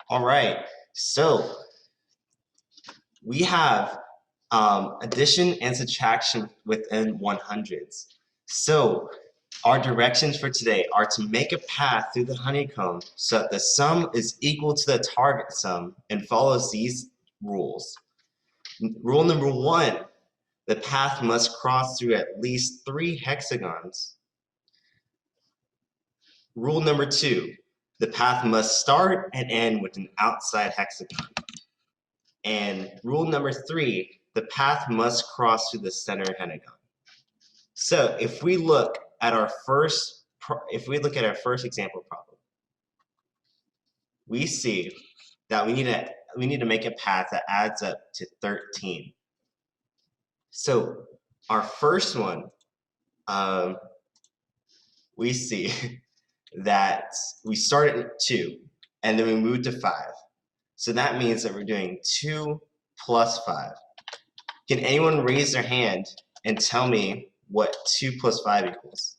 All right, so we have addition and subtraction within 100s. So our directions for today are to make a path through the honeycomb so that the sum is equal to the target sum and follows these rules. Rule number 1, the path must cross through at least 3 hexagons. Rule number 2, the path must start and end with an outside hexagon. And rule number 3, the path must cross through the center hexagon. So if we look at our first example problem, we see that we need to make a path that adds up to 13. So our first one, we see that we start at 2 and then we move to 5. So that means that we're doing 2 plus 5. Can anyone raise their hand and tell me what 2 plus 5 equals?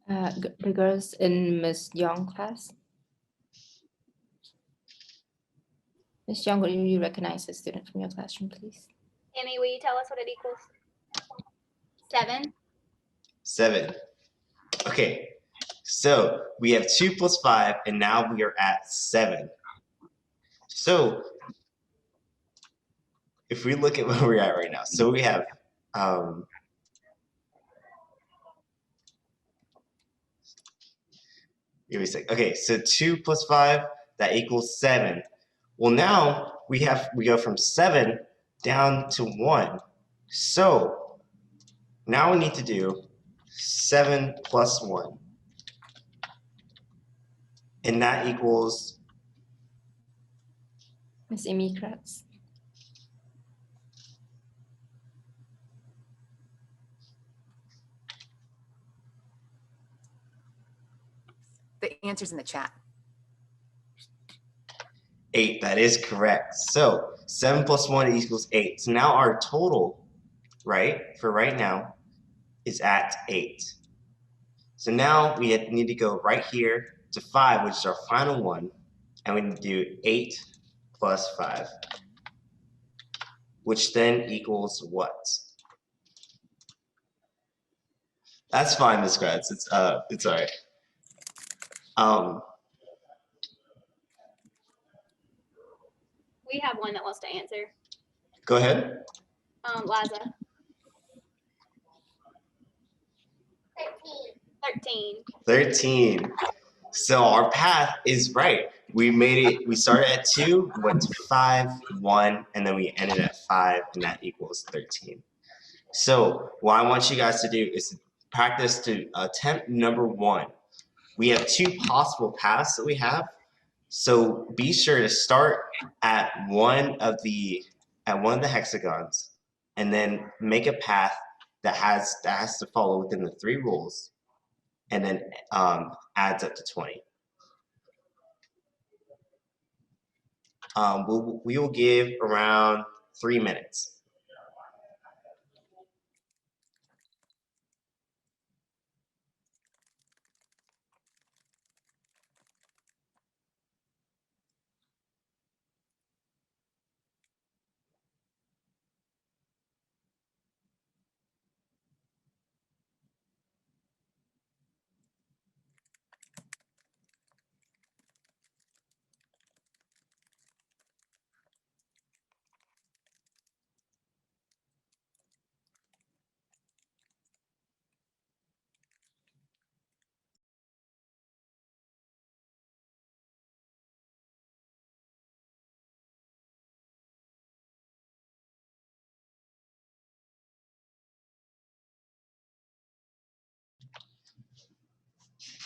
The girls in Miss Young class. Miss Young, will you recognize a student from your classroom, please? Amy, will you tell us what it equals? 7. 7. Okay, so we have 2 plus 5, and now we are at 7. So if we look at where we're at right now, so we have give me a sec. Okay, so 2 plus 5, that equals 7. Well, now we go from 7 down to 1. So now we need to do 7 plus 1. And that equals Miss Amy Kratz. The answer's in the chat. 8. That is correct. So 7 plus 1 equals 8. So now our total, right, for right now is at 8. So now we need to go right here to 5, which is our final one, and we need to do 8 plus 5, which then equals what? That's fine, Ms. Gratz. It's all right. We have one that wants to answer. Go ahead. Liza. 13. 13. So our path is right. We made it. We started at 2, went to 5, 1, and then we ended at 5, and that equals 13. So what I want you guys to do is practice to attempt number 1. We have 2 possible paths that we have. So be sure to start at one of the hexagons, and then make a path that has to follow within the 3 rules, and then adds up to 20. We will give around 3 minutes.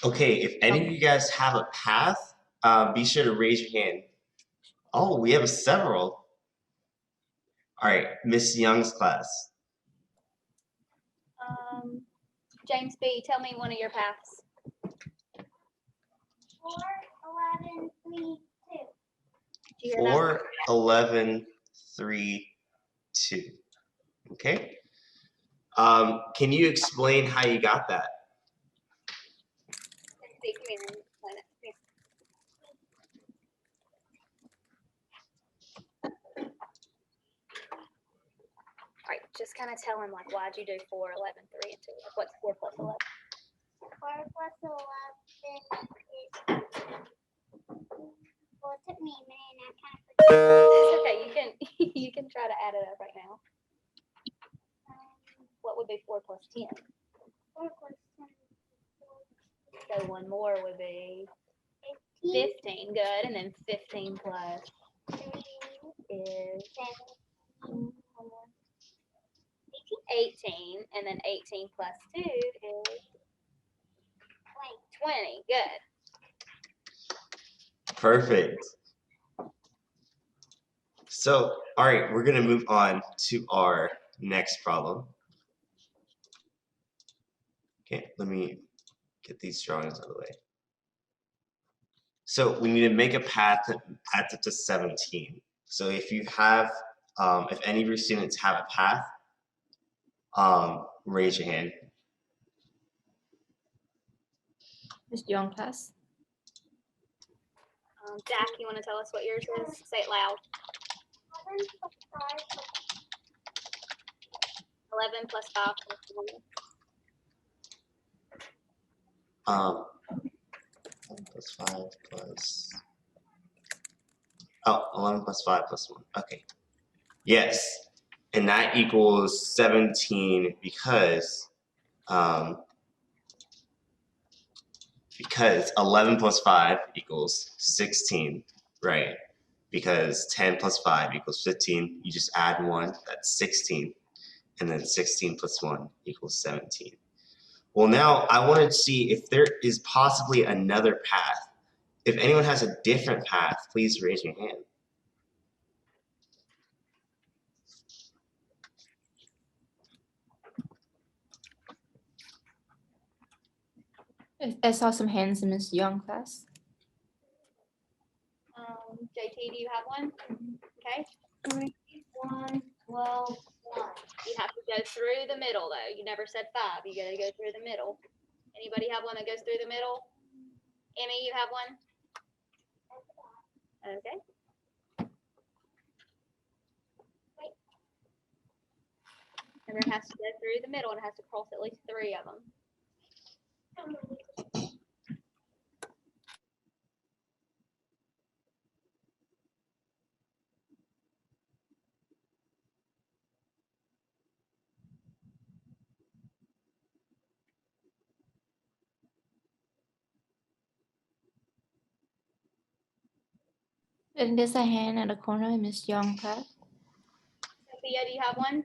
Okay, if any of you guys have a path, be sure to raise your hand. Oh, we have several. All right, Miss Young's class. James B., tell me one of your paths. 4, 11, 3, 2. 4, 11, 3, 2. Okay. Can you explain how you got that? just kind of tell him like, why'd you do 4, 11, 3, and 2? Like, what's 4 plus 11? 4 plus 11 is. Well, it took me a minute. I kind of forgot. It's okay. You can you can try to add it up right now. What would be 4 plus 10? 4 plus 10 So one more would be 15. 15. Good. And then 15 plus 3 is 17. 18. And then 18 plus 2 is 20. Good. Perfect. So, all right, we're gonna move on to our next problem. Okay, let me get these drawings out of the way. So we need to make a path that adds up to 17. So if you have, if any of your students have a path, raise your hand. Ms. Young, class. Jack, you want to tell us what yours is? Say it loud. 11 plus 5 plus 11 plus 5 plus 1. 11 plus 5 plus, oh, 11 plus 5 plus 1, okay. Yes, and that equals 17 because 11 plus 5 equals 16, right? Because 10 plus 5 equals 15, you just add 1, that's 16, and then 16 plus 1 equals 17. Well, now I want to see if there is possibly another path. If anyone has a different path, please raise your hand. I saw some hands in Ms. Young, class. JT, do you have one? Okay. 3, 1, 12, 1. You have to go through the middle, though. You never said 5. You got to go through the middle. Anybody have one that goes through the middle? Emmy, you have one? Okay. And it has to go through the middle and it has to cross at least 3 of them. And there's a hand at the corner in Ms. Young, class. Sophia, do you have one?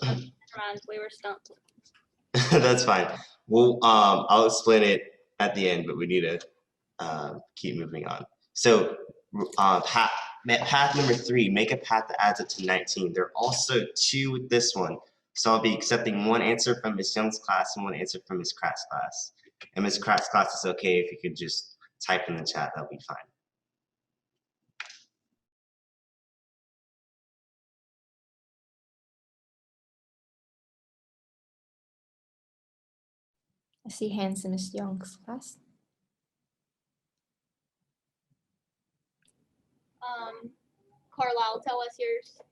Never mind, we were stumped. That's fine. Well, I'll explain it at the end, but we need to keep moving on. So, path number 3, make a path that adds up to 19. There are also 2 with this one. So I'll be accepting 1 answer from Ms. Young's class and 1 answer from Ms. Kratt's class. And Ms. Kratt's class is okay if you could just type in the chat, that'll be fine. I see hands in Ms. Young's class. Carlisle, tell us yours.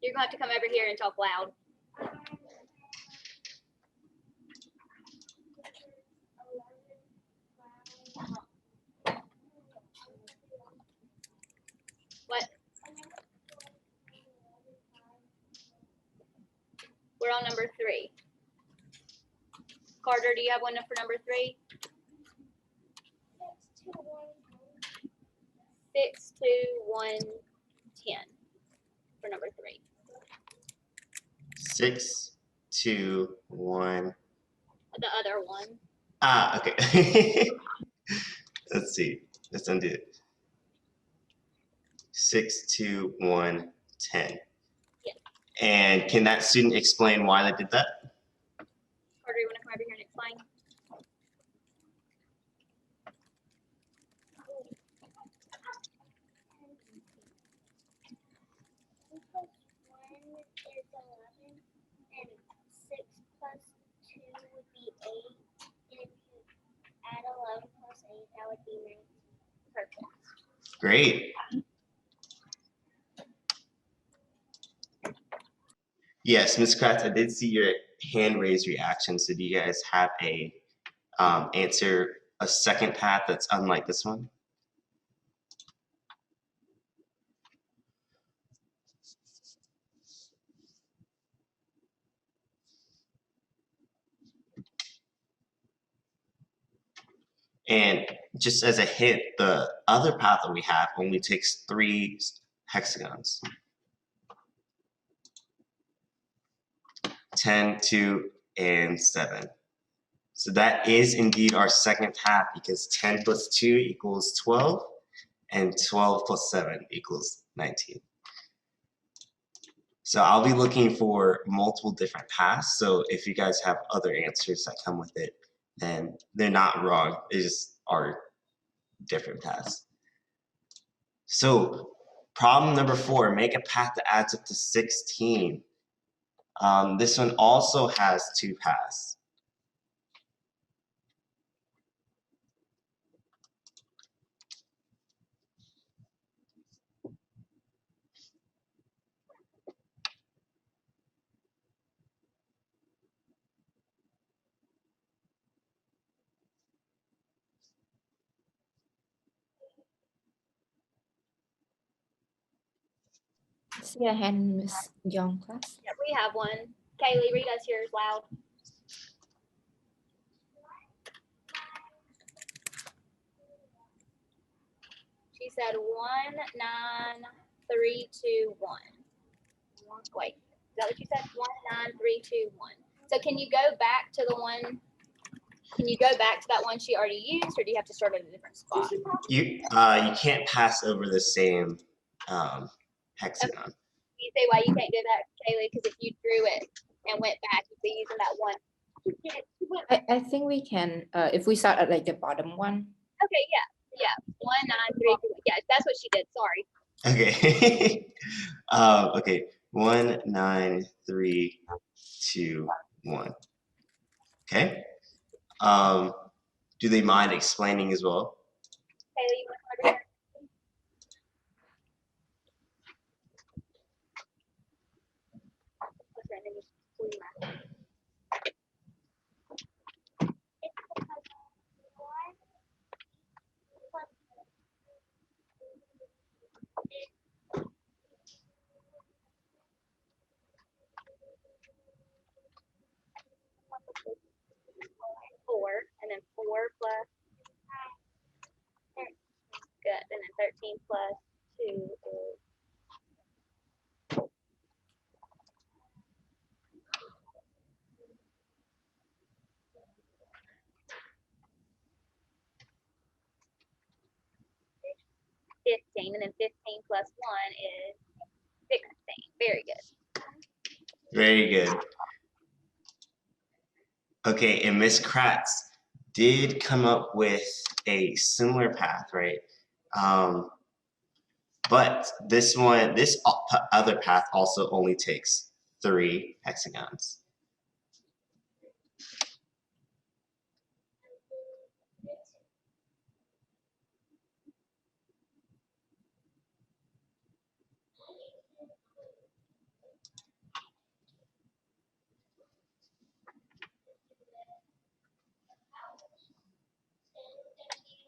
You're going to have to come over here and talk loud. What? We're on number 3. Carter, do you have one for number 3? 6, 2, 1, 10 for number 3. 6, 2, 1. The other one. Ah, okay. Let's see. Let's undo it. 6, 2, 1, 10. Yes. And can that student explain why they did that? Carter, you want to come over here and explain? Is 11, and 6 plus 2 would be 8. And if you add 11 plus 8, that would be 19. Perfect. Great. Yes, Ms. Kratz, I did see your hand raise reaction. So do you guys have a answer, a second path that's unlike this one? And just as a hint, the other path that we have only takes 3 hexagons. 10, 2, and 7. So that is indeed our second path because 10 plus 2 equals 12, and 12 plus 7 equals 19. So I'll be looking for multiple different paths. So if you guys have other answers that come with it, then they're not wrong. They just are different paths. So problem number 4, make a path that adds up to 16. This one also has 2 paths. See a hand, Miss Young, class. Yeah, we have one. Kaylee, read us yours loud. She said 1, 9, 3, 2, 1. Wait, is that what you said? 1, 9, 3, 2, 1. So can you go back to the one? Can you go back to that one she already used, or do you have to start at a different spot? You can't pass over the same hexagon. Can you say why you can't do that, Kaylee? Because if you drew it and went back, you'd be using that one. I think we can, if we start at like the bottom one. Okay, yeah. 1, 9, 3, 2, 1. Yeah, that's what she did. Sorry. Okay. Okay. 1, 9, 3, 2, 1. Okay. Do they mind explaining as well? Kaylee, you want to start? Four, and then 4 plus good, and then 13 plus 2 is 15, and then 15 plus 1 is 16. Very good. Very good. Okay, and Miss Kratz did come up with a similar path, right? But this other path also only takes 3 hexagons.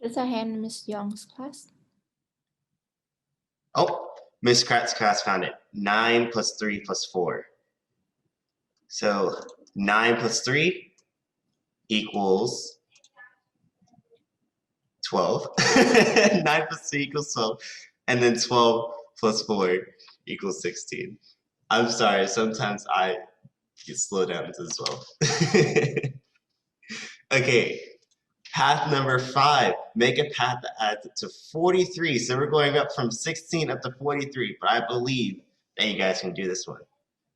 There's a hand, Miss Young's class. Oh, Miss Kratz's class found it. 9 plus 3 plus 4. So 9 plus 3 equals 12. 9 plus 3 equals 12. And then 12 plus 4 equals 16. I'm sorry, sometimes I get slowed down as well. Okay, path number 5. Make a path that adds up to 43. So we're going up from 16 up to 43, but I believe that you guys can do this one.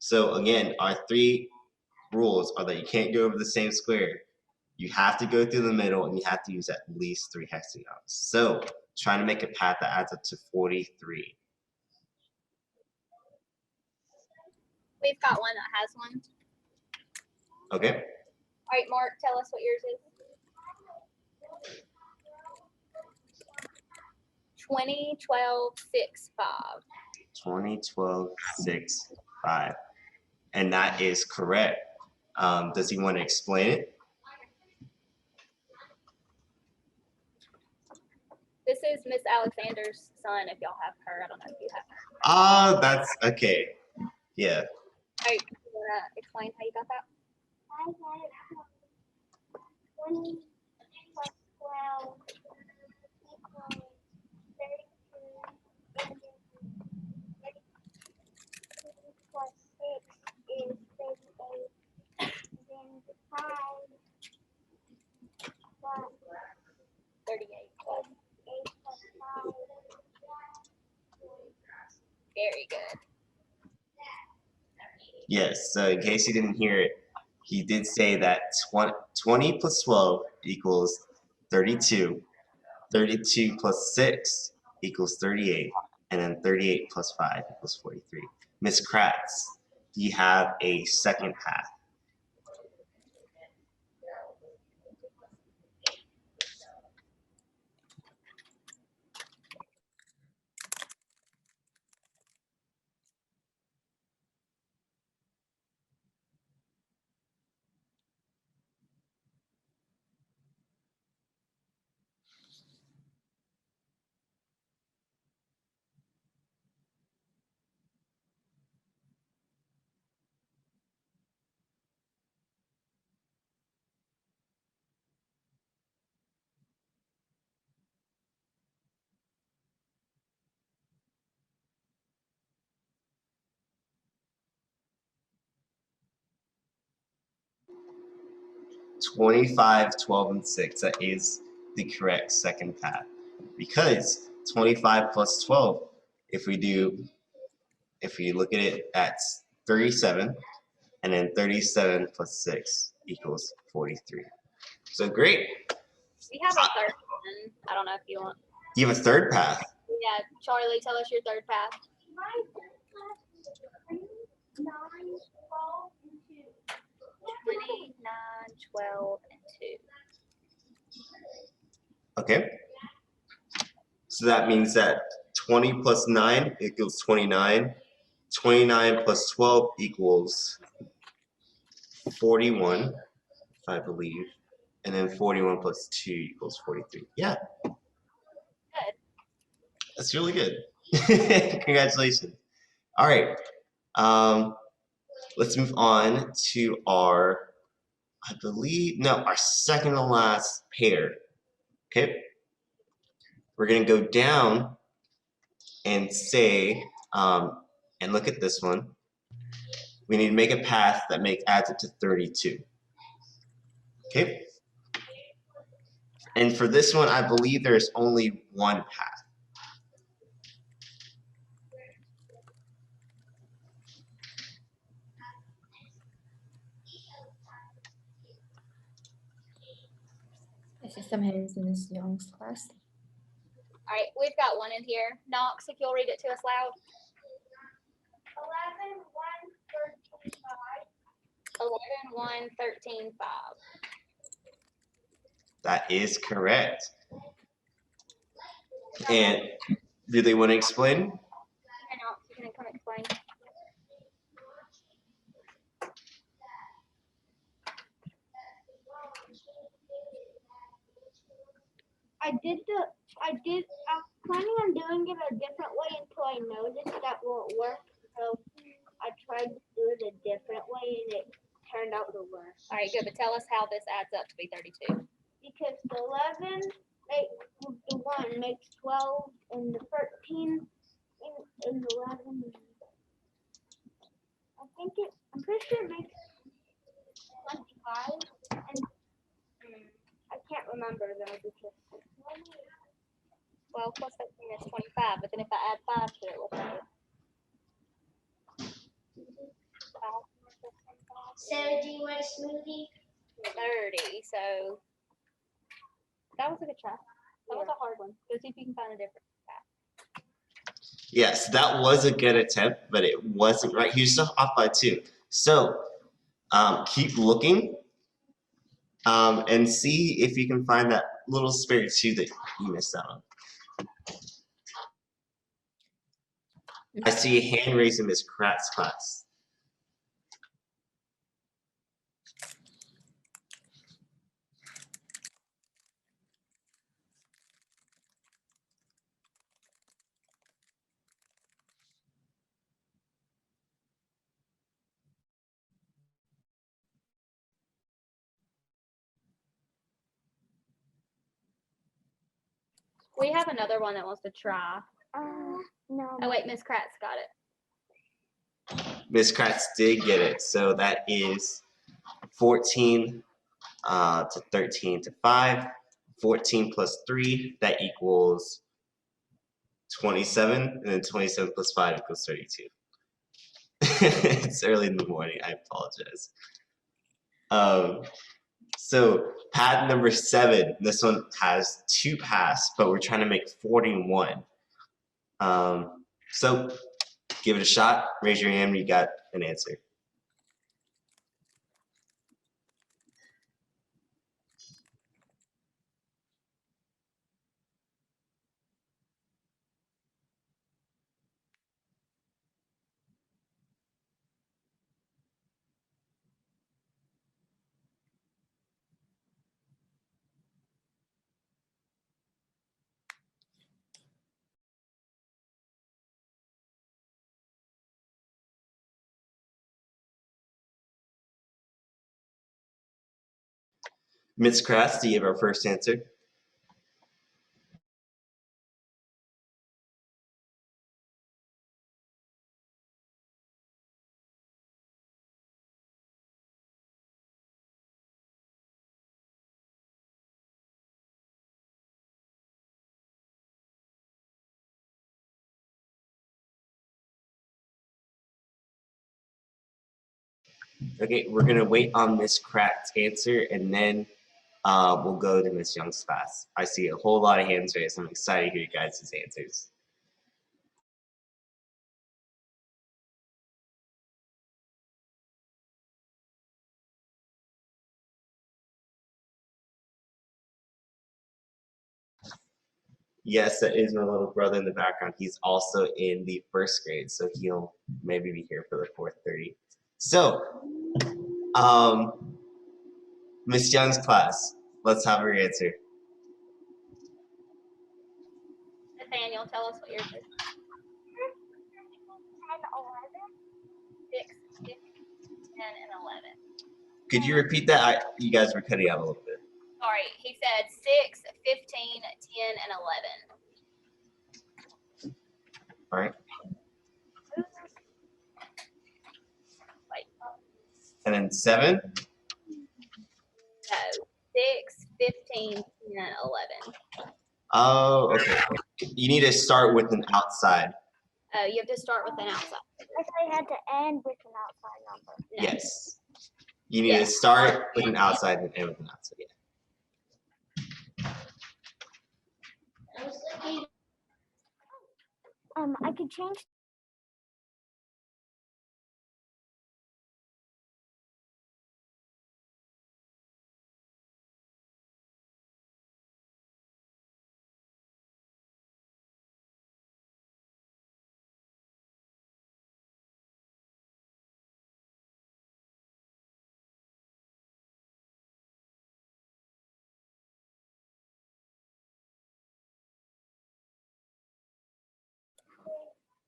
So again, our 3 rules are that you can't go over the same square. You have to go through the middle, and you have to use at least 3 hexagons. So trying to make a path that adds up to 43. We've got one that has one. Okay. All right, Mark, tell us what yours is. 20, 12, 6, 5. 20, 12, 6, 5. And that is correct. Does he want to explain it? This is Miss Alexander's son, if y'all have her. I don't know if you have her. Ah, that's okay. Yeah. All right, you want to explain how you got that? I got it from 20 plus 12 equals 32, and then 32 plus 6 is 38, then 5 plus 38. 8 plus 5. Very good. Yes. So in case you didn't hear it, he did say that 20 plus 12 equals 32. 32 plus 6 equals 38. And then 38 plus 5 equals 43. Miss Kratz, do you have a second half? "25, 12, and 6. That is the correct second path. Because 25 plus 12, if we look at it, that's 37, and then 37 plus 6 equals 43. So great. We have a third one. I don't know if you want. You have a third path. Yeah, Charlie, tell us your third path. My third class is 9, 12, and 2. 20, 9, 12, and 2. Okay. So that means that 20 plus 9 equals 29. 29 plus 12 equals 41, I believe. And then 41 plus 2 equals 43. Yeah. Good. That's really good. Congratulations. All right. Let's move on to our second to last pair. Okay. We're going to go down and say, and look at this one. We need to make a path that adds up to 32. Okay. And for this one, I believe there's only one path. I see some hands in Ms. Young's class. All right, we've got one in here. Knox, if you'll read it to us loud. 11, 1, 13, 5. 11, 1, 13, 5. That is correct. And do they want to explain? Hey, Knox, you can come explain. I was planning on doing it a different way until I noticed that won't work. So I tried to do it a different way and it turned out to work. All right, good. But tell us how this adds up to be 32. Because the 11, the 1 makes 12, and the 13 and 11. I'm pretty sure it makes 25. And I can't remember though because 12 plus 13 is 25, but then if I add 5 to it, what's that? Sarah, do you want a smoothie? 30. So that was a good try. That was a hard one. Go see if you can find a different path. Yes, that was a good attempt, but it wasn't right. He was still off by 2. So keep looking and see if you can find that little spare 2 that you missed out on. I see a hand raised in Miss Pratt's class. We have another one that wants to try. No. Oh wait, Miss Kratz got it. Miss Kratz did get it, so that is 14 to 13 to 5. 14 plus 3, that equals 27, and then 27 plus 5 equals 32. It's early in the morning, I apologize. So pad number 7, this one has 2 paths, but we're trying to make 41. So give it a shot, raise your hand when you got an answer. Ms. Kratz, do you have our first answer? Okay, we're gonna wait on Ms. Kratz's answer, and then we'll go to Ms. Young's class. I see a whole lot of hands raised. I'm excited to hear you guys' answers. Yes, that is my little brother in the background. He's also in the 1st grade, so he'll maybe be here for the 4:30. So, Ms. Young's class, let's have her answer. Nathaniel, tell us what yours is. 6, 10, and 11. Could you repeat that? You guys were cutting out a little bit. Sorry, he said 6, 15, 10, and 11. All right. Wait. And then 7. No, 6, 15, 10, 11. Oh, okay. You need to start with an outside. Oh, you have to start with an outside. I thought you had to end with an outside number. No. Yes. You need to start with an outside and end with an outside. Yeah. I could change.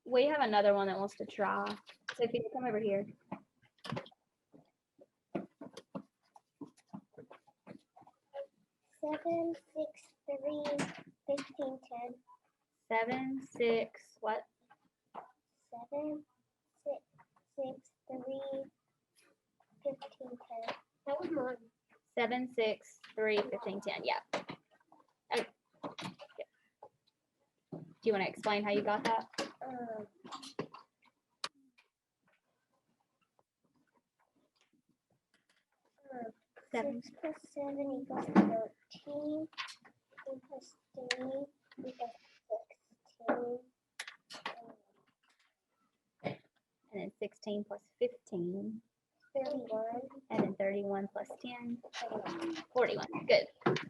We have another one that wants to try. Sophia, come over here. Seven, 6, 3, 15, 10. 7, 6, what? 7, 6, 3, 15, 10. That was mine. 7, 6, 3, 15, 10. Yeah. Oh. Yeah. Do you want to explain how you got that? 7 plus 7 equals 13. 2 plus 3 equals 16. and then 16 plus 15. 31. And then 31 plus 10. 41. Good.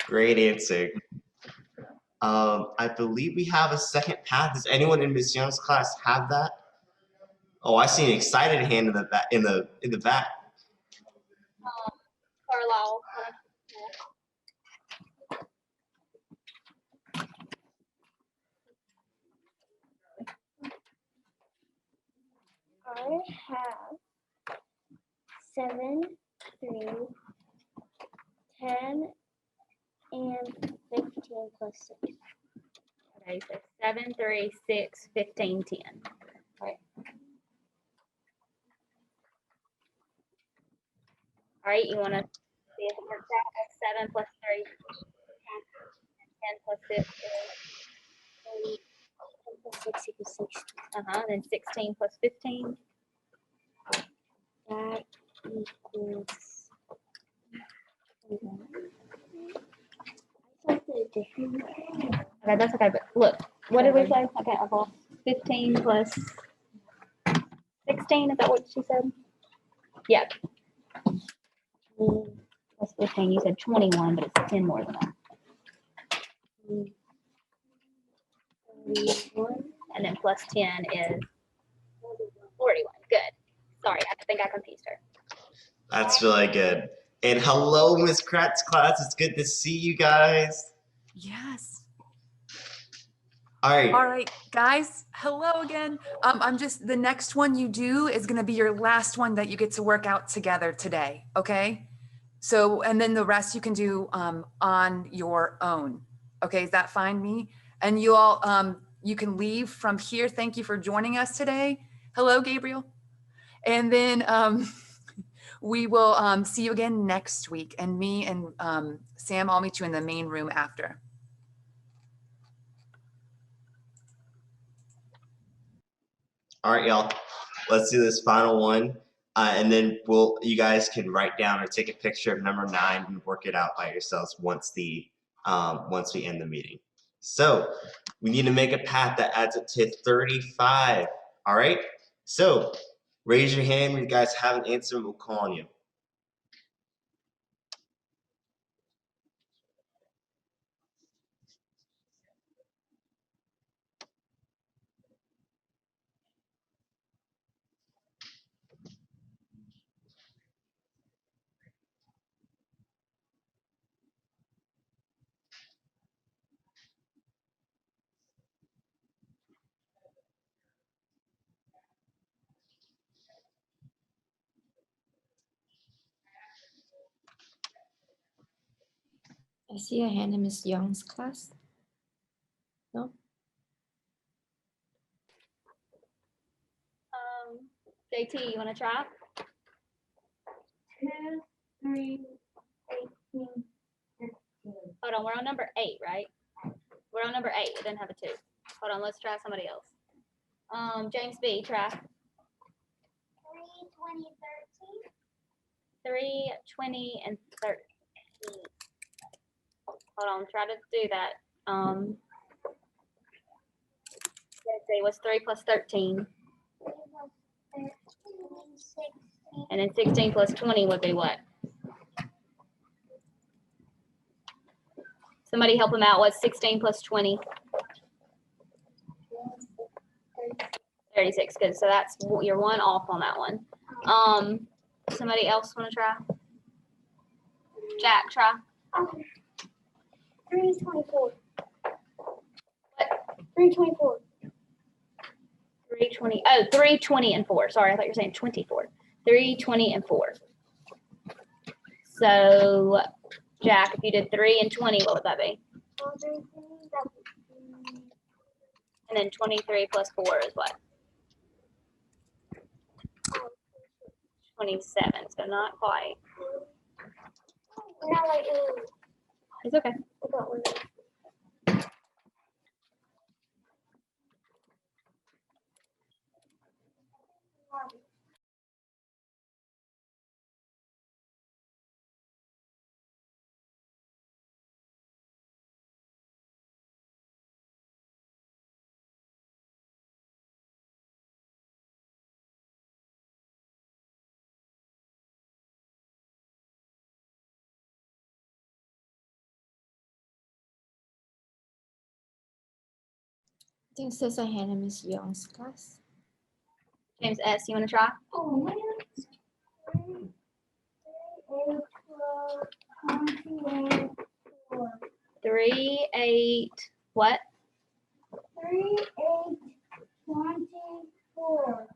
Great answer. I believe we have a second path. Does anyone in Ms. Young's class have that? Oh, I see an excited hand in the back. In the back. Carlisle. I have 7, 3, 10, and 15 plus 6. Okay, so 7, 3, 6, 15, 10. Right. All right, you want to see if it works out? 7 plus 3, 10 plus 6 is 10 plus 6 equals 6. then 16 plus 15. That equals. I thought the different. Okay, that's okay. But look, what did we say? Okay, I've lost 15 plus 16. Is that what she said? Yeah. Plus 15. You said 21, but it's 10 more than that. 31. And then plus 10 is 41. Good. Sorry, I think I confused her. That's really good. And hello, Miss Kratz class. It's good to see you guys. Yes. All right. All right, guys. Hello again. The next one you do is going to be your last one that you get to work out together today. Okay. So, and then the rest you can do on your own. Okay. Is that fine, me? And you all, you can leave from here. Thank you for joining us today. Hello, Gabriel. And then we will see you again next week. And me and Sam, I'll meet you in the main room after. All right, y'all. Let's do this final one, and then you guys can write down or take a picture of number 9 and work it out by yourselves once we end the meeting. So we need to make a path that adds up to 35. All right. So raise your hand when you guys have an answer, and we'll call on you. I see a hand in Miss Young's class. No? JT, you want to try? 2, 3, 18, 15. Hold on, we're on number 8, right? We're on number 8. It doesn't have a 2. Hold on, let's try somebody else. James B, try. 3, 20, 13. 3, 20, and 13. Hold on, try to do that. Let's see, what's 3 plus 13? 3 plus 13, 16. And then 16 plus 20 would be what? Somebody help him out. What's 16 plus 20? 36. Good. So that's you're 1 off on that one. Somebody else want to try? Jack, try. 324. 324. 320. Oh, 320 and 4. Sorry, I thought you were saying 24. 320 and 4. So, Jack, if you did 3 and 20, what would that be? And then 23 plus 4 is what? 27. So not quite. Now I It's okay. forgot one. I think it says a hand in Miss Young's class. James S., you want to try? Oh, man. 28, 4. 3, 8, what? 3, 8, 24.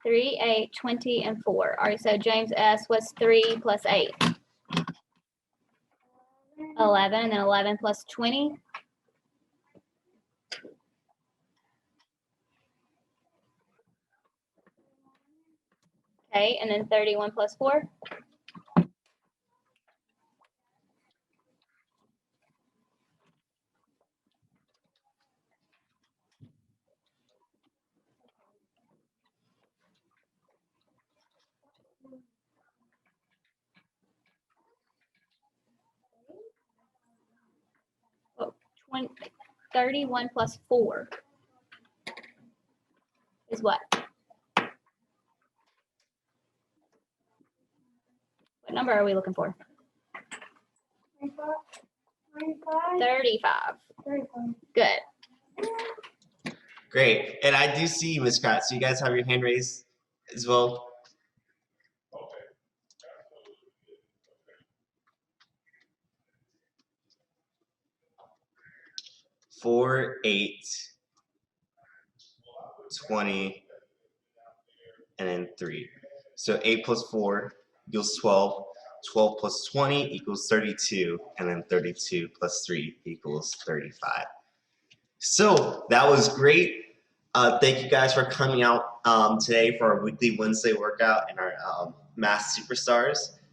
3, 8, 20, and 4. All right, so James S., what's 3 plus 8? 11, and then 11 plus 20. Okay, and then 31 plus 4. Oh, 31 plus 4 is what? What number are we looking for? 25. 25. 35. 35. Good. Great. And I do see you, Ms. Kratz. So you guys have your hand raised as well. Four, 8, 20, and then 3. So 8 plus 4 equals 12. 12 plus 20 equals 32. And then 32 plus 3 equals 35. So that was great. Thank you guys for coming out today for our weekly Wednesday workout and our Math Superstars.